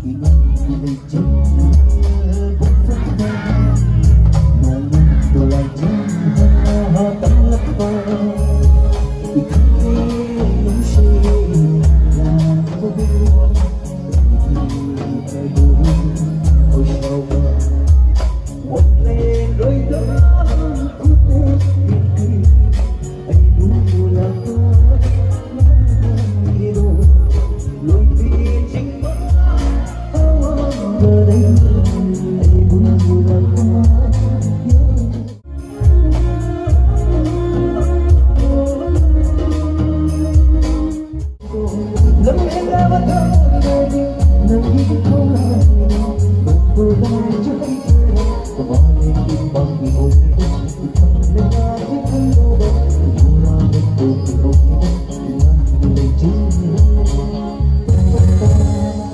thì ngày chung cũng phát ra ngàn đồ lại chung hoa tắm lấp vào thì khi những gì là vô biên thì ai buồn ôi sao mà một lên đôi đó cũng tên kỳ anh buồn là luôn vì chính giờ đây